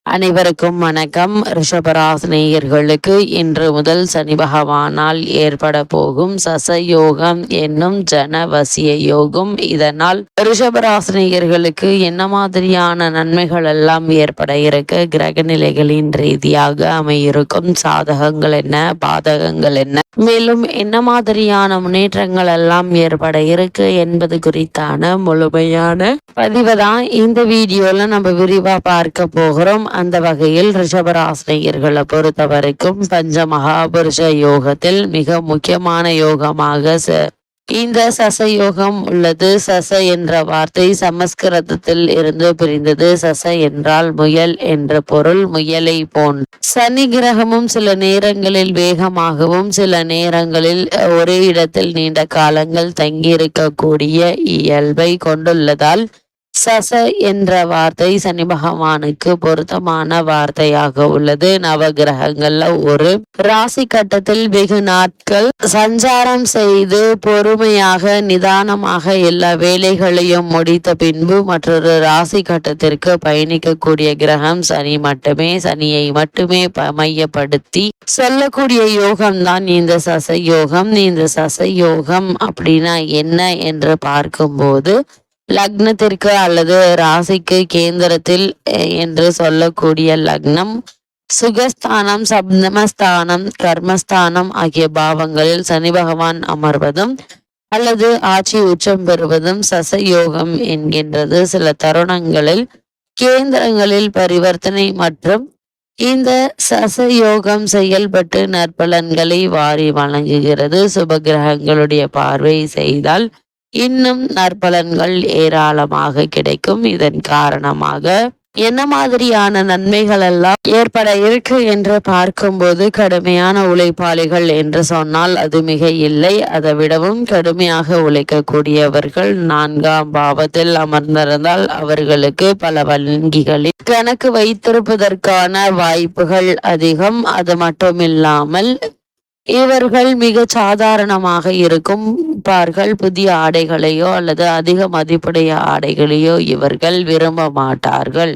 அனைவருக்கும் வணக்கம். ரிஷபராசினியர்களுக்கு இன்று முதல் சனி பகவானால் ஏற்பட போகும் சசயோகம் என்னும் ஜனவசிய யோகம். இதனால் ரிஷபராசினியர்களுக்கு என்ன மாதிரியான நன்மைகள் எல்லாம் ஏற்பட இருக்க, கிரக நிலைகளின் ரீதியாக அமையிருக்கும் சாதகங்கள் என்ன, பாதகங்கள் என்ன, மேலும் என்ன மாதிரியான முன்னேற்றங்கள் எல்லாம் ஏற்பட இருக்கு என்பது குறித்தான முழுமையான பதிவை தான் இந்த வீடியோல நம்ம விரிவா பார்க்க போகிறோம். அந்த வகையில் ரிஷபராசினியர்களை பொறுத்த வரைக்கும் பஞ்சமகாபுருஷ யோகத்தில் மிக முக்கியமான யோகமாக இந்த சசயோகம் உள்ளது. சச என்ற வார்த்தை சமஸ்கிருதத்தில் இருந்து பிரிந்தது. சச என்றால் முயல் என்ற பொருள். முயலை போன்ற சனி கிரகமும் சில நேரங்களில் வேகமாகவும் சில நேரங்களில் ஒரே இடத்தில் நீண்ட காலங்கள் தங்கியிருக்கக்கூடிய இயல்பை கொண்டுள்ளதால் சச என்ற வார்த்தை சனி பகவானுக்கு பொருத்தமான வார்த்தையாக உள்ளது. நவகிரகங்கள்ல ஒரு ராசி கட்டத்தில் வெகு நாட்கள் சஞ்சாரம் செய்து பொறுமையாக நிதானமாக எல்லா வேலைகளையும் முடித்த பின்பு மற்றொரு ராசி கட்டத்திற்கு பயணிக்கக்கூடிய கிரகம் சனி மட்டுமே. சனியை மட்டுமே மையப்படுத்தி சொல்லக்கூடிய யோகம் தான் இந்த சச யோகம். இந்த சச யோகம் அப்படின்னா என்ன என்று பார்க்கும்போது, லக்னத்திற்கு அல்லது ராசிக்கு கேந்திரத்தில் என்று சொல்லக்கூடிய லக்னம், சுகஸ்தானம், சப்தமஸ்தானம், கர்மஸ்தானம் ஆகிய பாவங்களில் சனி பகவான் அமர்வதும் அல்லது ஆட்சி உச்சம் பெறுவதும் சசயோகம் என்கின்றது. சில தருணங்களில் கேந்திரங்களில் பரிவர்த்தனை மற்றும் இந்த சசயோகம் செயல்பட்டு நற்பலன்களை வாரி வழங்குகிறது. சுப கிரகங்களுடைய பார்வை செய்தால் இன்னும் நற்பலன்கள் ஏராளமாக கிடைக்கும். இதன் காரணமாக என்ன மாதிரியான நன்மைகள் எல்லாம் ஏற்பட இருக்கு என்று பார்க்கும்போது, கடுமையான உழைப்பாளிகள் என்று சொன்னால் அது மிக இல்லை. அதை விடவும் கடுமையாக உழைக்கக்கூடியவர்கள் 4ஆம் பாவத்தில் அமர்ந்திருந்தால் அவர்களுக்கு பல வங்கிகளில் கணக்கு வைத்திருப்பதற்கான வாய்ப்புகள் அதிகம். அது மட்டுமில்லாமல் இவர்கள் மிக சாதாரணமாக இருக்கும் பார்கள். புதிய ஆடைகளையோ அல்லது அதிக மதிப்புடைய ஆடைகளையோ இவர்கள் விரும்ப மாட்டார்கள்.